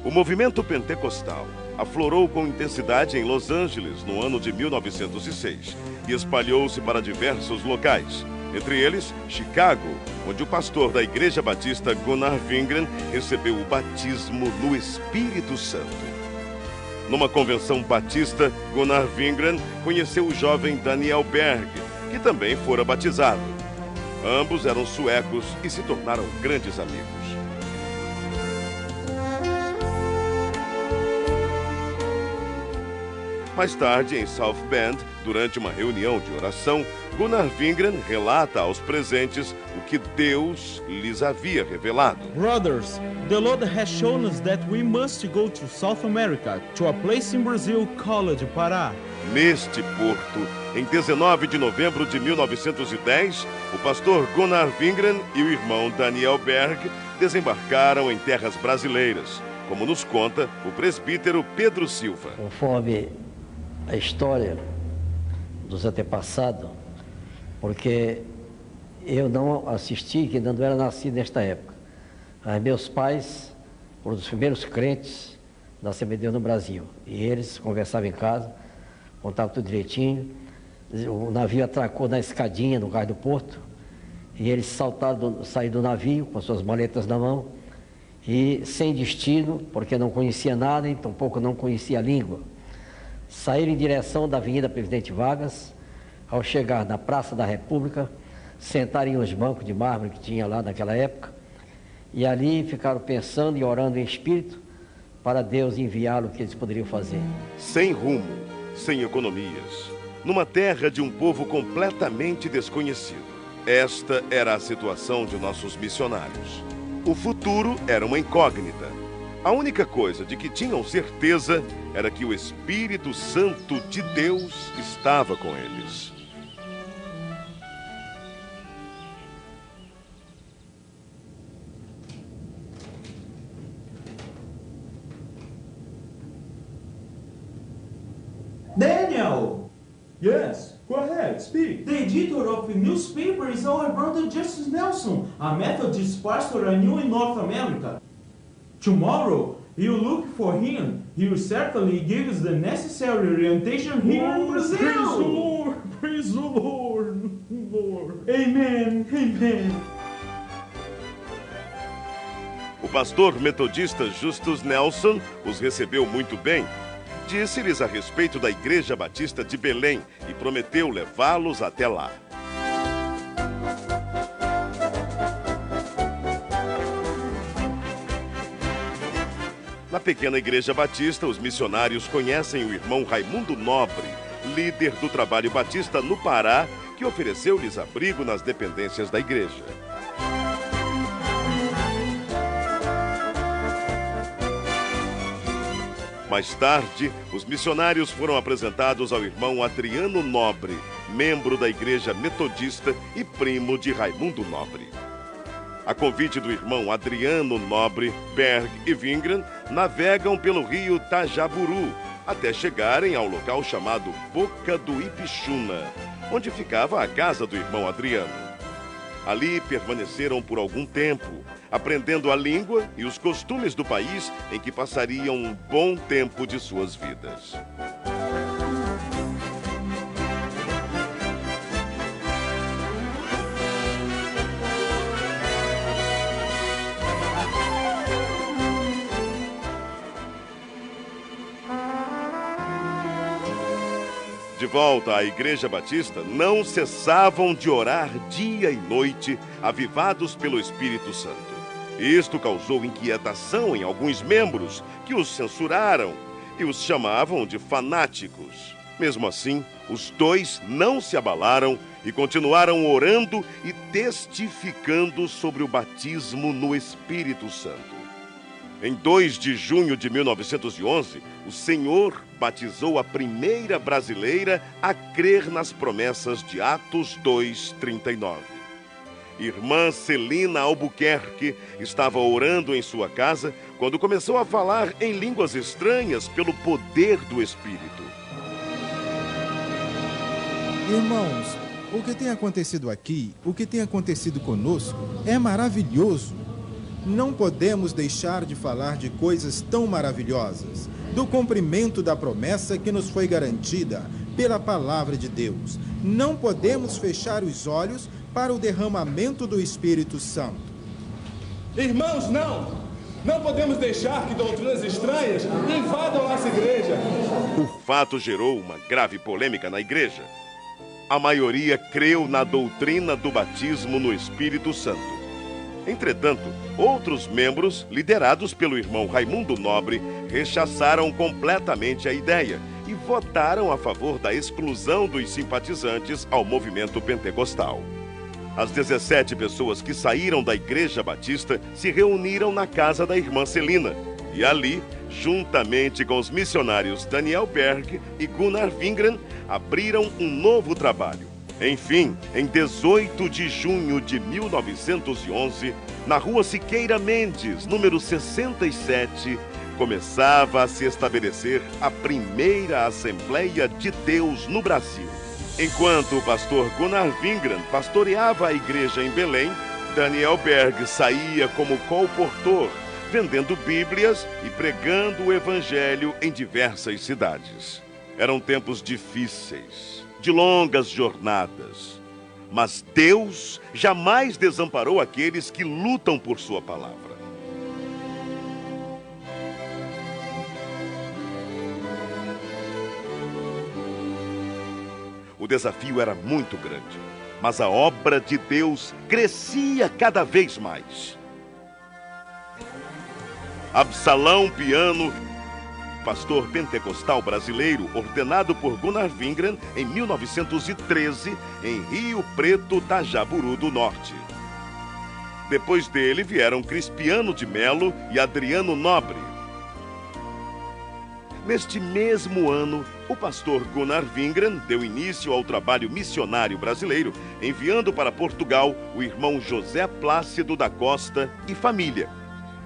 O movimento pentecostal aflorou com intensidade em Los Angeles no ano de 1906 e espalhou-se para diversos locais, entre eles Chicago, onde o pastor da Igreja Batista Gunnar Wingren recebeu o batismo no Espírito Santo. Numa convenção batista, Gunnar Wingren conheceu o jovem Daniel Berg, que também fora batizado. Ambos eram suecos e se tornaram grandes amigos. Mais tarde, em South Bend, durante uma reunião de oração, Gunnar Wingren relata aos presentes o que Deus lhes havia revelado. Brothers, the Lord has shown us that we must go to South America, to a place in Brazil called Pará. Neste porto, em 19 de novembro de 1910, o pastor Gunnar Wingren e o irmão Daniel Berg desembarcaram em terras brasileiras, como nos conta o presbítero Pedro Silva. Conforme a história dos antepassados, porque eu não assisti, que não era nascido nesta época. Mas meus pais foram os primeiros crentes da Assembleia de Deus no Brasil. E eles conversavam em casa, contavam tudo direitinho. O navio atracou na escadinha, no cais do porto, e eles saíram do navio com suas maletas na mão, e sem destino, porque não conhecia nada, e tampouco não conhecia a língua. Saíram em direção da Avenida Presidente Vargas. Ao chegar na Praça da República, sentaram em uns bancos de mármore que tinha lá naquela época, e ali ficaram pensando e orando em espírito para Deus enviá-lo o que eles poderiam fazer. Sem rumo, sem economias, numa terra de um povo completamente desconhecido. Esta era a situação de nossos missionários. O futuro era uma incógnita. A única coisa de que tinham certeza era que o Espírito Santo de Deus estava com eles. Daniel! Yes, go ahead, speak. The editor of the newspaper is our brother Justice Nelson, a Methodist pastor I knew in North America. Tomorrow, you look for him. He will certainly give us the necessary orientation here in Brazil. Praise the Lord, praise the Lord, Lord. Amen, amen. O pastor metodista Justus Nelson os recebeu muito bem. Disse-lhes a respeito da Igreja Batista de Belém e prometeu levá-los até lá. Na pequena Igreja Batista, os missionários conhecem o irmão Raimundo Nobre, líder do trabalho batista no Pará, que ofereceu-lhes abrigo nas dependências da igreja. Mais tarde, os missionários foram apresentados ao irmão Adriano Nobre, membro da Igreja Metodista e primo de Raimundo Nobre. A convite do irmão Adriano Nobre, Berg e Wingren navegam pelo rio Tajaburu até chegarem ao local chamado Boca do Ipixuna, onde ficava a casa do irmão Adriano. Ali permaneceram por algum tempo, aprendendo a língua e os costumes do país em que passariam um bom tempo de suas vidas. De volta à Igreja Batista, não cessavam de orar dia e noite, avivados pelo Espírito Santo. Isto causou inquietação em alguns membros, que os censuraram e os chamavam de fanáticos. Mesmo assim, os dois não se abalaram e continuaram orando e testificando sobre o batismo no Espírito Santo. Em 2 de junho de 1911, o Senhor batizou a primeira brasileira a crer nas promessas de Atos 2:39. Irmã Celina Albuquerque estava orando em sua casa quando começou a falar em línguas estranhas pelo poder do Espírito. Irmãos, o que tem acontecido aqui, o que tem acontecido conosco, é maravilhoso. não podemos deixar de falar de coisas tão maravilhosas, do cumprimento da promessa que nos foi garantida pela palavra de Deus. Não podemos fechar os olhos para o derramamento do Espírito Santo. Irmãos, não podemos deixar que doutrinas estranhas invadam nossa igreja. O fato gerou uma grave polêmica na igreja. A maioria creu na doutrina do batismo no Espírito Santo. Entretanto, outros membros, liderados pelo irmão Raimundo Nobre, rechaçaram completamente a ideia e votaram a favor da exclusão dos simpatizantes ao movimento pentecostal. As 17 pessoas que saíram da Igreja Batista se reuniram na casa da irmã Celina e ali, juntamente com os missionários Daniel Berg e Gunnar Wingren, abriram um novo trabalho. Enfim, em 18 de junho de 1911, na rua Siqueira Mendes, número 67, começava a se estabelecer a primeira Assembleia de Deus no Brasil. Enquanto o pastor Gunnar Wingren pastoreava a igreja em Belém, Daniel Berg saía como colportor, vendendo Bíblias e pregando o Evangelho em diversas cidades. Eram tempos difíceis, de longas jornadas, mas Deus jamais desamparou aqueles que lutam por sua palavra. O desafio era muito grande, mas a obra de Deus crescia cada vez mais. Absalão Piano, pastor pentecostal brasileiro, ordenado por Gunnar Wingren em 1913, em Rio Preto, Tajaburu do Norte. Depois dele vieram Crispiano de Melo e Adriano Nobre. Neste mesmo ano, o pastor Gunnar Wingren deu início ao trabalho missionário brasileiro, enviando para Portugal o irmão José Plácido da Costa e família.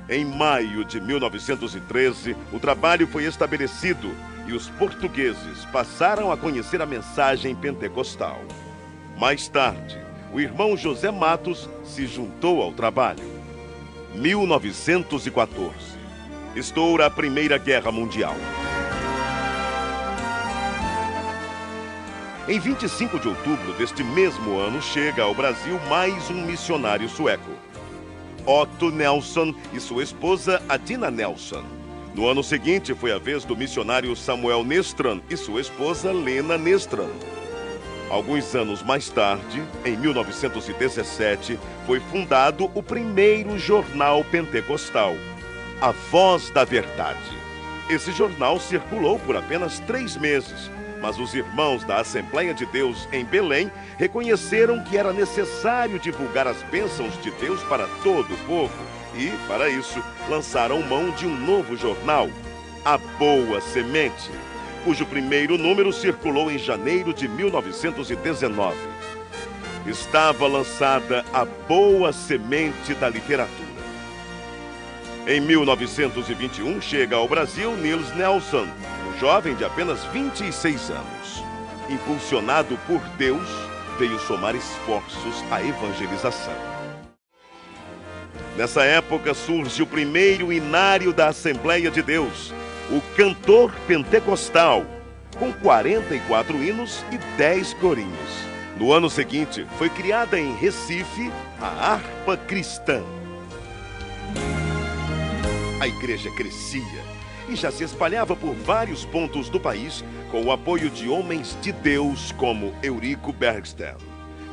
Em maio de 1913, o trabalho foi estabelecido e os portugueses passaram a conhecer a mensagem pentecostal. Mais tarde, o irmão José Matos se juntou ao trabalho. 1914. Estoura a Primeira Guerra Mundial. Em 25 de outubro deste mesmo ano, chega ao Brasil mais um missionário sueco, Otto Nelson e sua esposa Adina Nelson. No ano seguinte, foi a vez do missionário Samuel Nestran e sua esposa Lena Nestran. Alguns anos mais tarde, em 1917, foi fundado o primeiro jornal pentecostal, A Voz da Verdade. Esse jornal circulou por apenas 3 meses, mas os irmãos da Assembleia de Deus em Belém reconheceram que era necessário divulgar as bênçãos de Deus para todo o povo e, para isso, lançaram mão de um novo jornal, A Boa Semente, cujo primeiro número circulou em janeiro de 1919. Estava lançada a Boa Semente da Literatura. Em 1921, chega ao Brasil Niels Nelson, um jovem de apenas 26 anos. Impulsionado por Deus, veio somar esforços à evangelização. Nessa época surge o primeiro inário da Assembleia de Deus, o Cantor Pentecostal, com 44 hinos e 10 corinhos. No ano seguinte, foi criada em Recife a Harpa Cristã. A igreja crescia e já se espalhava por vários pontos do país com o apoio de homens de Deus como Eurico Bergsten,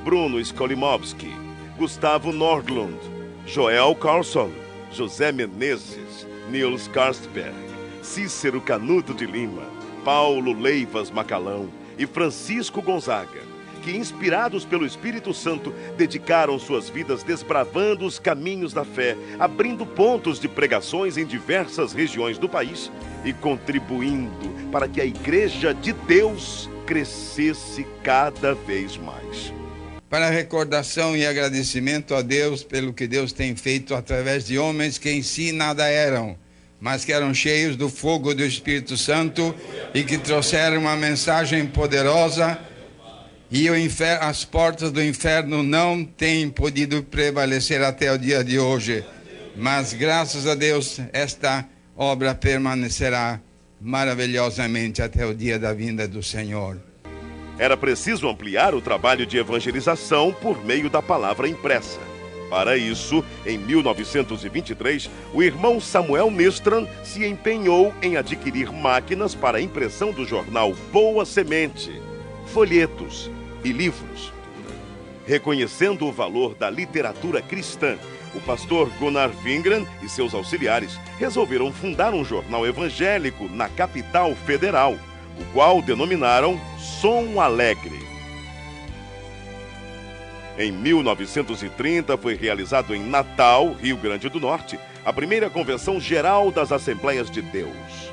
Bruno Skolimowski, Gustavo Nordlund, Joel Carlson, José Menezes, Niels Karstberg, Cícero Canuto de Lima, Paulo Leivas Macalão e Francisco Gonzaga, que, inspirados pelo Espírito Santo, dedicaram suas vidas desbravando os caminhos da fé, abrindo pontos de pregações em diversas regiões do país e contribuindo para que a Igreja de Deus crescesse cada vez mais. Para recordação e agradecimento a Deus pelo que Deus tem feito através de homens que em si nada eram, mas que eram cheios do fogo do Espírito Santo e que trouxeram uma mensagem poderosa. E as portas do inferno não têm podido prevalecer até o dia de hoje. Mas, graças a Deus, esta obra permanecerá maravilhosamente até o dia da vinda do Senhor. Era preciso ampliar o trabalho de evangelização por meio da palavra impressa. Para isso, em 1923, o irmão Samuel Nistran se empenhou em adquirir máquinas para a impressão do jornal Boa Semente, folhetos e livros. Reconhecendo o valor da literatura cristã, o pastor Gunnar Wingren e seus auxiliares resolveram fundar um jornal evangélico na capital federal, o qual denominaram Som Alegre. Em 1930, foi realizado em Natal, Rio Grande do Norte, a primeira Convenção Geral das Assembleias de Deus.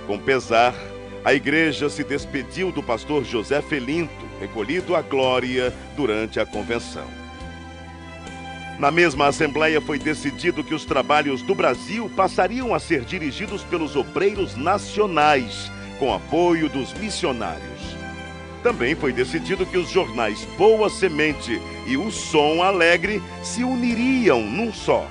Com pesar, a igreja se despediu do pastor José Felinto, recolhido à glória durante a convenção. Na mesma Assembleia foi decidido que os trabalhos do Brasil passariam a ser dirigidos pelos obreiros nacionais, com apoio dos missionários. Também foi decidido que os jornais Boa Semente e o Som Alegre se uniriam num só,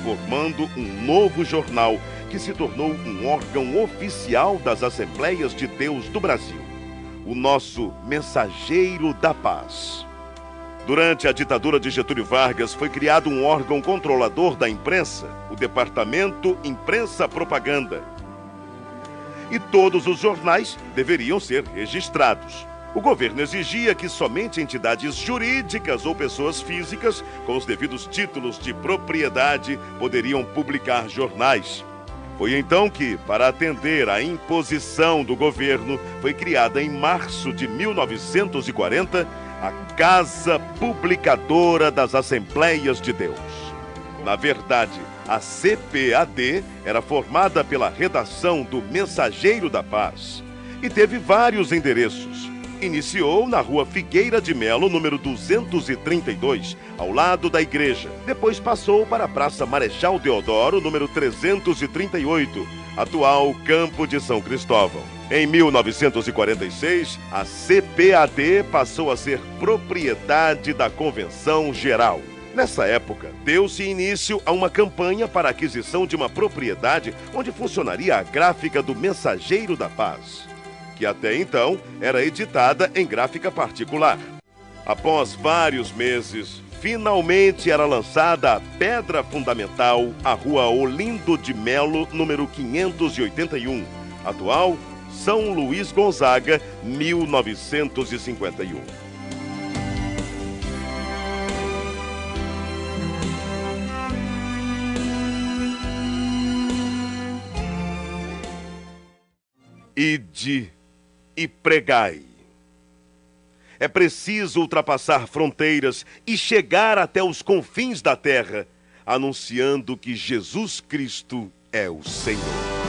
formando um novo jornal que se tornou um órgão oficial das Assembleias de Deus do Brasil, o nosso Mensageiro da Paz. Durante a ditadura de Getúlio Vargas, foi criado um órgão controlador da imprensa, o Departamento Imprensa Propaganda. E todos os jornais deveriam ser registrados. O governo exigia que somente entidades jurídicas ou pessoas físicas, com os devidos títulos de propriedade, poderiam publicar jornais. Foi então que, para atender à imposição do governo, foi criada em março de 1940 a Casa Publicadora das Assembleias de Deus. Na verdade, a CPAD era formada pela redação do Mensageiro da Paz e teve vários endereços. Iniciou na Rua Figueira de Melo, número 232, ao lado da igreja. Depois passou para a Praça Marechal Deodoro, número 338, atual Campo de São Cristóvão. Em 1946, a CPAD passou a ser propriedade da Convenção Geral. Nessa época, deu-se início a uma campanha para a aquisição de uma propriedade onde funcionaria a gráfica do Mensageiro da Paz, que até então era editada em gráfica particular. Após vários meses, finalmente era lançada a pedra fundamental, a Rua Olindo de Melo, número 581, atual São Luís Gonzaga, 1951. Ide e pregai. É preciso ultrapassar fronteiras e chegar até os confins da terra, anunciando que Jesus Cristo é o Senhor.